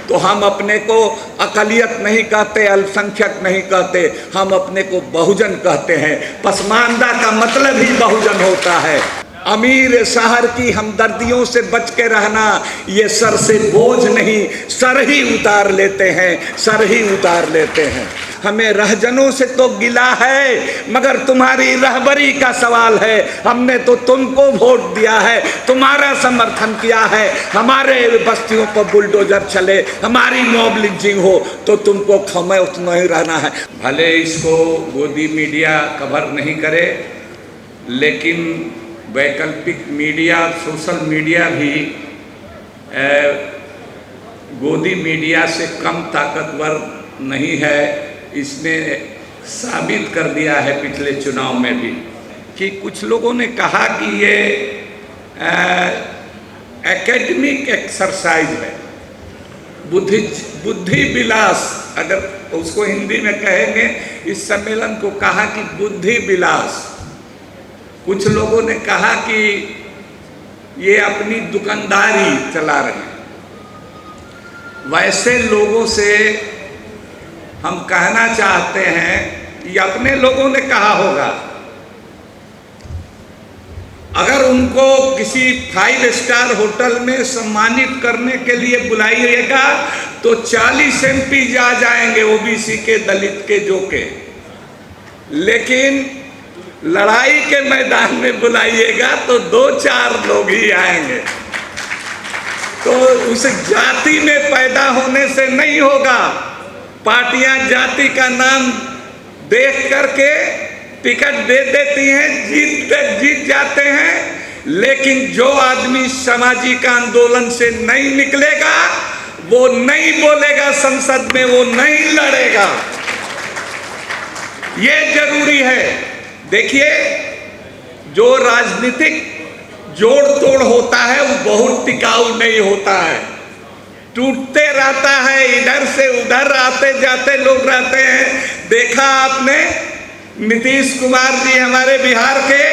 तो हम अपने को अकलियत नहीं कहते, अल्पसंख्यक नहीं कहते, हम अपने को बहुजन कहते हैं। पसमानदा का मतलब ही बहुजन होता है। अमीर शहर की हमदर्दियों से बच के रहना, ये सर से बोझ नहीं, सर ही उतार लेते हैं, सर ही उतार लेते हैं। हमें रहजनों से तो गिला है, मगर तुम्हारी रहबरी का सवाल है। हमने तो तुमको वोट दिया है, तुम्हारा समर्थन किया है। हमारे बस्तियों पर बुलडोजर चले, हमारी मॉब लिंचिंग हो, तो तुमको खमे उतना ही रहना है। भले इसको गोदी मीडिया कवर नहीं करे, लेकिन वैकल्पिक मीडिया, सोशल मीडिया भी गोदी मीडिया से कम ताकतवर नहीं है। इसने साबित कर दिया है पिछले चुनाव में भी कि कुछ लोगों ने कहा कि ये एकेडमिक एक्सरसाइज है, बुद्धि विलास, अगर उसको हिंदी में कहेंगे, इस सम्मेलन को कहा कि बुद्धि विलास। कुछ लोगों ने कहा कि ये अपनी दुकानदारी चला रहे हैं। वैसे लोगों से हम कहना चाहते हैं, ये अपने लोगों ने कहा होगा, अगर उनको किसी 5 स्टार होटल में सम्मानित करने के लिए बुलाइएगा तो 40 MP आ जाएंगे, ओबीसी के, दलित के, जो के। लेकिन लड़ाई के मैदान में बुलाइएगा तो 2-4 लोग ही आएंगे। तो उस जाति में पैदा होने से नहीं होगा। पार्टियां जाति का नाम देख करके टिकट दे देती हैं, जीत जाते हैं। लेकिन जो आदमी सामाजिक आंदोलन से नहीं निकलेगा, वो नहीं बोलेगा संसद में, वो नहीं लड़ेगा। ये जरूरी है। देखिए, जो राजनीतिक जोड़ तोड़ होता है वो बहुत टिकाऊ नहीं होता है, टूटते रहता है। इधर से उधर आते जाते लोग रहते हैं। देखा आपने, नीतीश कुमार जी हमारे बिहार के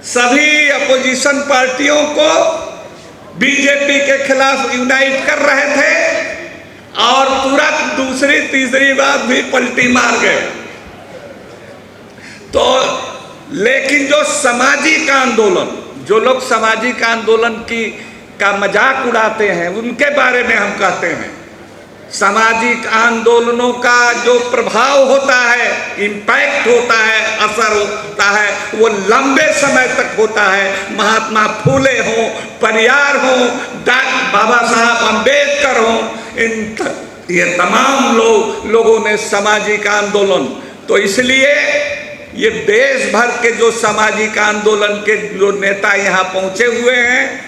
सभी अपोजिशन पार्टियों को बीजेपी के खिलाफ यूनाइट कर रहे थे और तुरंत दूसरी तीसरी बात भी पलटी मार गए। तो लेकिन जो सामाजिक आंदोलन, जो लोग सामाजिक आंदोलन का मजाक उड़ाते हैं, उनके बारे में हम कहते हैं, सामाजिक आंदोलनों का जो प्रभाव होता है, इम्पैक्ट होता है, असर होता है, वो लंबे समय तक होता है। महात्मा फूले हों, परियार हों, बाबा साहब अम्बेडकर हों, ये तमाम लोगों ने सामाजिक आंदोलन, तो इसलिए ये देश भर के जो सामाजिक आंदोलन के जो नेता यहाँ पहुँचे हुए हैं,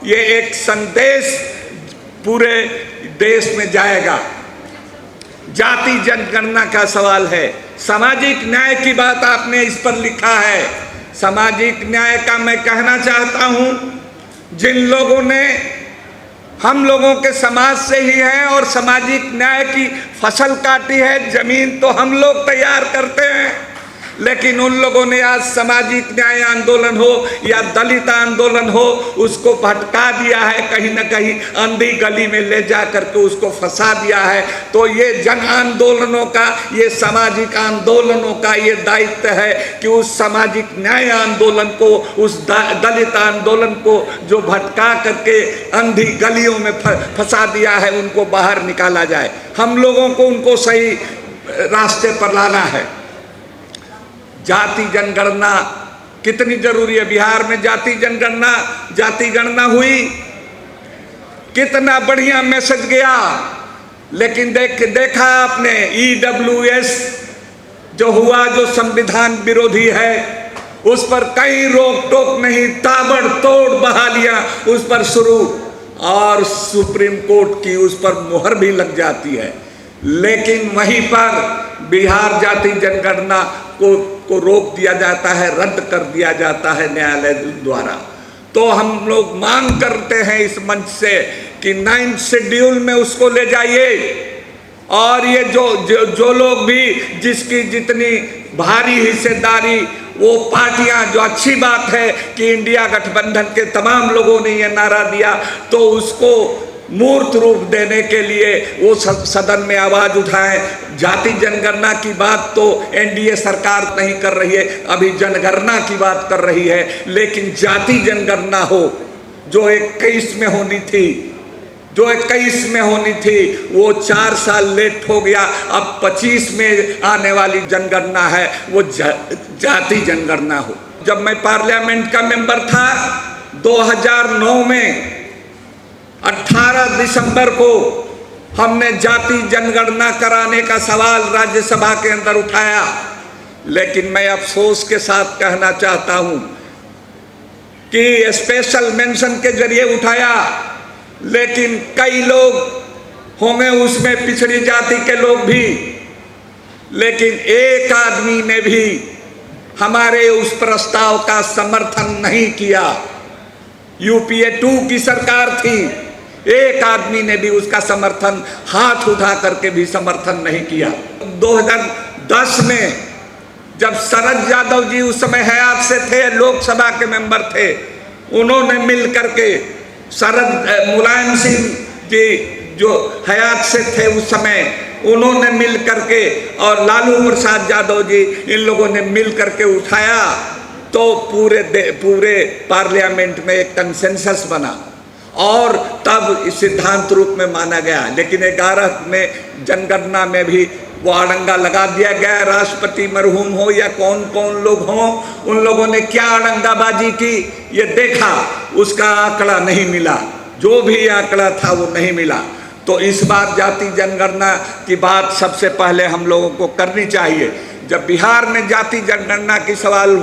ये एक संदेश पूरे देश में जाएगा। जाति जनगणना का सवाल है, सामाजिक न्याय की बात आपने इस पर लिखा है। सामाजिक न्याय का मैं कहना चाहता हूँ, जिन लोगों ने, हम लोगों के समाज से ही हैं और सामाजिक न्याय की फसल काटी है, जमीन तो हम लोग तैयार करते हैं, लेकिन उन लोगों ने आज सामाजिक न्याय आंदोलन हो या दलित आंदोलन हो, उसको भटका दिया है, कहीं ना कहीं अंधी गली में ले जा करके उसको फंसा दिया है। तो ये जन आंदोलनों का, ये सामाजिक आंदोलनों का ये दायित्व है कि उस सामाजिक न्याय आंदोलन को, उस दलित आंदोलन को जो भटका करके अंधी गलियों में फंसा दिया है, उनको बाहर निकाला जाए। हम लोगों को उनको सही रास्ते पर लाना है। जाति जनगणना कितनी जरूरी है। बिहार में जाति गणना हुई, कितना बढ़िया मैसेज गया, लेकिन देखा आपने EWS जो हुआ, जो संविधान विरोधी है, उस पर कहीं रोक टोक नहीं, ताबड़तोड़ बहालियां उस पर शुरू, और सुप्रीम कोर्ट की उस पर मुहर भी लग जाती है। लेकिन वहीं पर बिहार जाति जनगणना को रोक दिया जाता है, रद्द कर दिया जाता है न्यायालय द्वारा। तो हम लोग मांग करते हैं इस मंच से कि 9th शेड्यूल में उसको ले जाइए, और ये जो लोग भी, जिसकी जितनी भारी हिस्सेदारी, वो पार्टियां, जो अच्छी बात है कि इंडिया गठबंधन के तमाम लोगों ने ये नारा दिया, तो उसको मूर्त रूप देने के लिए वो सदन में आवाज उठाएं। जाति जनगणना की बात तो एनडीए सरकार नहीं कर रही है, अभी जनगणना की बात कर रही है, लेकिन जाति जनगणना हो जो 21 में होनी थी, जो 21 में होनी थी, वो 4 साल लेट हो गया। अब 25 में आने वाली जनगणना है, वो जाति जनगणना हो। जब मैं पार्लियामेंट का मेंबर था 2009 में 18 दिसंबर को हमने जाति जनगणना कराने का सवाल राज्यसभा के अंदर उठाया, लेकिन मैं अफसोस के साथ कहना चाहता हूं कि स्पेशल मेंशन के जरिए उठाया, लेकिन कई लोग होंगे उसमें पिछड़ी जाति के लोग भी, लेकिन एक आदमी ने भी हमारे उस प्रस्ताव का समर्थन नहीं किया। यूपीए 2 की सरकार थी, एक आदमी ने भी उसका समर्थन, हाथ उठा करके भी समर्थन नहीं किया। 2010 में जब शरद यादव जी उस समय हयात से थे, लोकसभा के मेंबर थे, उन्होंने मिल करके मुलायम सिंह जी जो हयात से थे उस समय, उन्होंने मिल करके और लालू प्रसाद यादव जी, इन लोगों ने मिल करके उठाया, तो पूरे पार्लियामेंट में एक कंसेंसस बना और तब सिद्धांत रूप में माना गया। लेकिन 11 में जनगणना में भी वो अड़ंगा लगा दिया गया। राष्ट्रपति मरहूम हो या कौन कौन लोग हों, उन लोगों ने क्या अड़ंगाबाजी की ये देखा, उसका आंकड़ा नहीं मिला, जो भी आंकड़ा था वो नहीं मिला। तो इस बार जाति जनगणना की बात सबसे पहले हम लोगों को करनी चाहिए। जब बिहार में जाति जनगणना की सवाल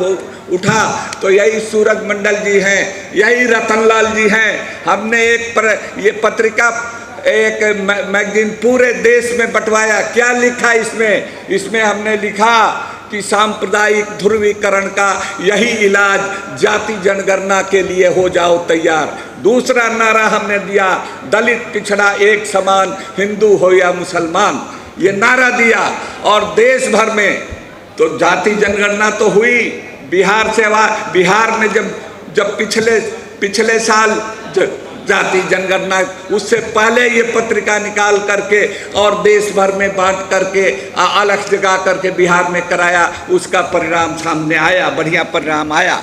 उठा तो यही सूरज मंडल जी हैं, यही रतनलाल जी हैं। हमने ये पत्रिका, एक मैगजीन पूरे देश में बंटवाया। क्या लिखा इसमें हमने लिखा कि सांप्रदायिक ध्रुवीकरण का यही इलाज, जाति जनगणना के लिए हो जाओ तैयार। दूसरा नारा हमने दिया, दलित पिछड़ा एक समान, हिंदू हो या मुसलमान, ये नारा दिया। और देश भर में तो जाति जनगणना तो हुई, बिहार में जब पिछले साल जाति जनगणना, उससे पहले ये पत्रिका निकाल करके और देश भर में बांट करके अलग जगह करके बिहार में कराया, उसका परिणाम सामने आया, बढ़िया परिणाम आया।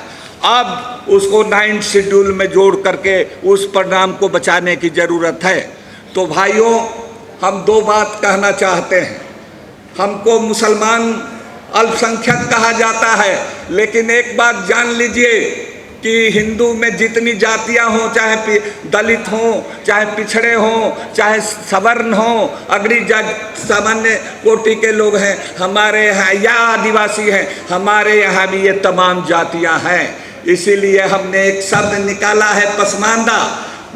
अब उसको 9th शेड्यूल में जोड़ करके उस परिणाम को बचाने की ज़रूरत है। तो भाइयों, हम 2 बात कहना चाहते हैं। हमको मुसलमान अल्पसंख्यक कहा जाता है, लेकिन एक बात जान लीजिए कि हिंदू में जितनी जातियां हों, चाहे दलित हों, चाहे पिछड़े हों, चाहे सवर्ण हों, अगड़ी सामान्य कोटि के लोग हैं हमारे यहाँ, या आदिवासी हैं हमारे यहाँ भी, ये तमाम जातियां हैं। इसीलिए हमने एक शब्द निकाला है, पसमानदा।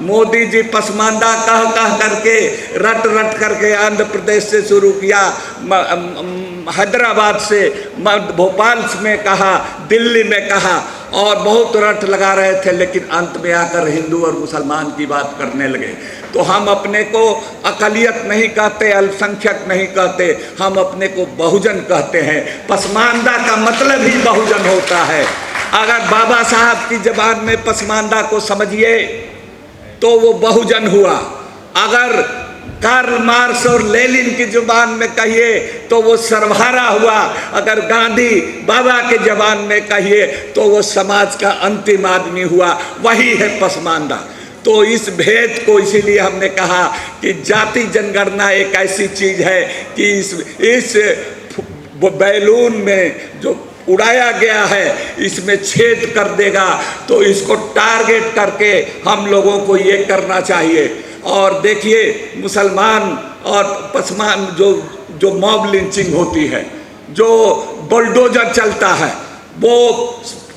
मोदी जी पसमानदा कह करके रट करके आंध्र प्रदेश से शुरू किया, हैदराबाद से, भोपाल में कहा, दिल्ली में कहा, और बहुत रट लगा रहे थे, लेकिन अंत में आकर हिंदू और मुसलमान की बात करने लगे। तो हम अपने को अकलियत नहीं कहते, अल्पसंख्यक नहीं कहते, हम अपने को बहुजन कहते हैं। पसमानदा का मतलब ही बहुजन होता है। अगर बाबा साहब की ज़बान में पसमानदा को समझिए तो वो बहुजन हुआ। अगर कार्ल मार्क्स और लेनिन की जुबान में कहिए तो वो सर्वहारा हुआ। अगर गांधी बाबा के जबान में कहिए तो वो समाज का अंतिम आदमी हुआ। वही है पसमानदा। तो इस भेद को इसीलिए हमने कहा कि जाति जनगणना एक ऐसी चीज़ है कि इस बैलून में जो उड़ाया गया है इसमें छेद कर देगा। तो इसको टारगेट करके हम लोगों को ये करना चाहिए। और देखिए, मुसलमान और पसमान जो मॉब लिंचिंग होती है, जो बुलडोजर चलता है, वो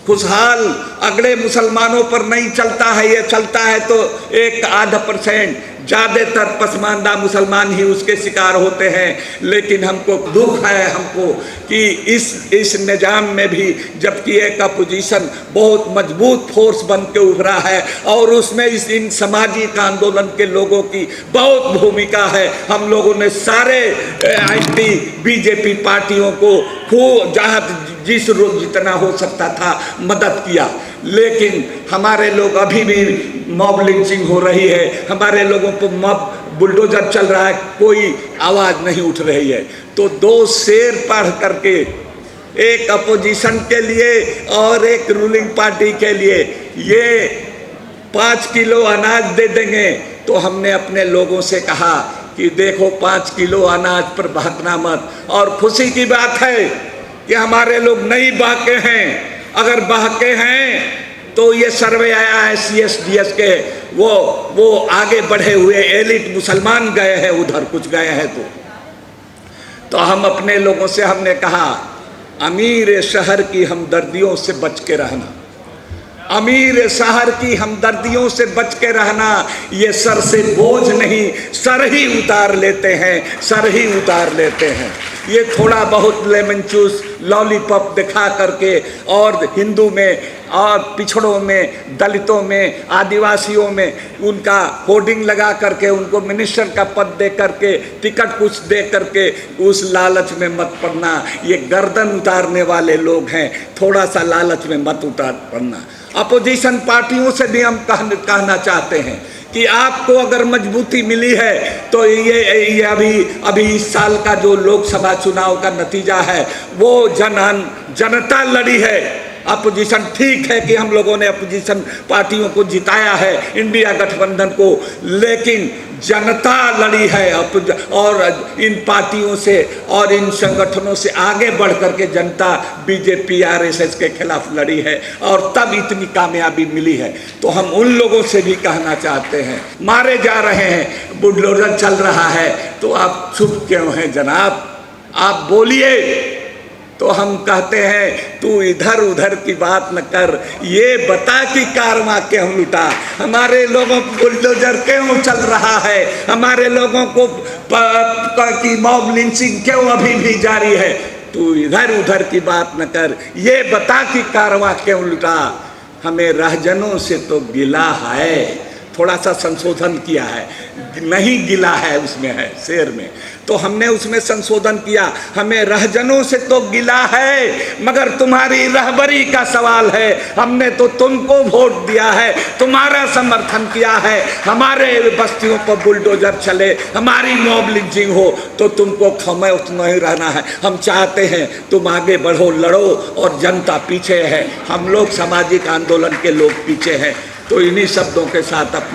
खुशहाल अगले मुसलमानों पर नहीं चलता है। ये चलता है तो 1-8%, ज़्यादातर पसमानदा मुसलमान ही उसके शिकार होते हैं। लेकिन हमको दुख है हमको कि इस निज़ाम में भी, जबकि एक अपोजिशन बहुत मजबूत फोर्स बन के उभरा है और उसमें इन सामाजिक आंदोलन के लोगों की बहुत भूमिका है। हम लोगों ने सारे एंटी बीजेपी पार्टियों को खूब जिस रोज जितना हो सकता था मदद किया। लेकिन हमारे लोग अभी भी मॉब लिंचिंग हो रही है, हमारे लोगों पर मॉब बुलडोजर चल रहा है, कोई आवाज़ नहीं उठ रही है। तो दो शेर पढ़ करके, एक अपोजिशन के लिए और एक रूलिंग पार्टी के लिए, ये 5 किलो अनाज दे देंगे। तो हमने अपने लोगों से कहा कि देखो 5 किलो अनाज पर बहकना मत। और खुशी की बात है कि हमारे लोग नहीं बहके हैं। अगर बहके हैं तो ये सर्वे आया है CSDS के, वो आगे बढ़े हुए एलिट मुसलमान गए हैं उधर, कुछ गए हैं। तो हम अपने लोगों से हमने कहा, अमीर शहर की हमदर्दियों से बच के रहना, अमीर शहर की हमदर्दियों से बच के रहना। ये सर से बोझ नहीं, सर ही उतार लेते हैं, सर ही उतार लेते हैं। ये थोड़ा बहुत लेमन चूस लॉलीपॉप दिखा करके और हिंदू में और पिछड़ों में, दलितों में, आदिवासियों में उनका होर्डिंग लगा करके, उनको मिनिस्टर का पद दे करके, टिकट कुछ दे करके उस लालच में मत पड़ना। ये गर्दन उतारने वाले लोग हैं, थोड़ा सा लालच में मत उतार पड़ना। अपोजिशन पार्टियों से भी हम कहना चाहते हैं कि आपको अगर मजबूती मिली है तो ये अभी इस साल का जो लोकसभा चुनाव का नतीजा है वो जनता लड़ी है। अपोजिशन ठीक है कि हम लोगों ने अपोजिशन पार्टियों को जिताया है, इंडिया गठबंधन को, लेकिन जनता लड़ी है। और इन पार्टियों से और इन संगठनों से आगे बढ़ करके जनता BJP RSS के खिलाफ लड़ी है और तब इतनी कामयाबी मिली है। तो हम उन लोगों से भी कहना चाहते हैं, मारे जा रहे हैं, बुलडोजर चल रहा है, तो आप चुप क्यों हैं जनाब, आप बोलिए। तो हम कहते हैं तू इधर उधर की बात न कर, ये बता कि कारवा क्यों लुटा, हमारे लोगों को बुलडोजर क्यों चल रहा है, हमारे लोगों को की मॉब लिंचिंग क्यों अभी भी जारी है। तू इधर उधर की बात न कर, ये बता कि कारवा क्यों लुटा। हमें रहजनों से तो गिला है, थोड़ा सा संशोधन किया है, नहीं गिला है उसमें है शेर में, तो हमने उसमें संशोधन किया। हमें रहजनों से तो गिला है, मगर तुम्हारी रहबरी का सवाल है। हमने तो तुमको वोट दिया है, तुम्हारा समर्थन किया है, हमारे बस्तियों पर बुलडोजर चले, हमारी मॉब लिंचिंग हो, तो तुमको खामोश नहीं रहना है। हम चाहते हैं तुम आगे बढ़ो, लड़ो, और जनता पीछे है, हम लोग सामाजिक आंदोलन के लोग पीछे हैं। तो इन्हीं शब्दों के साथ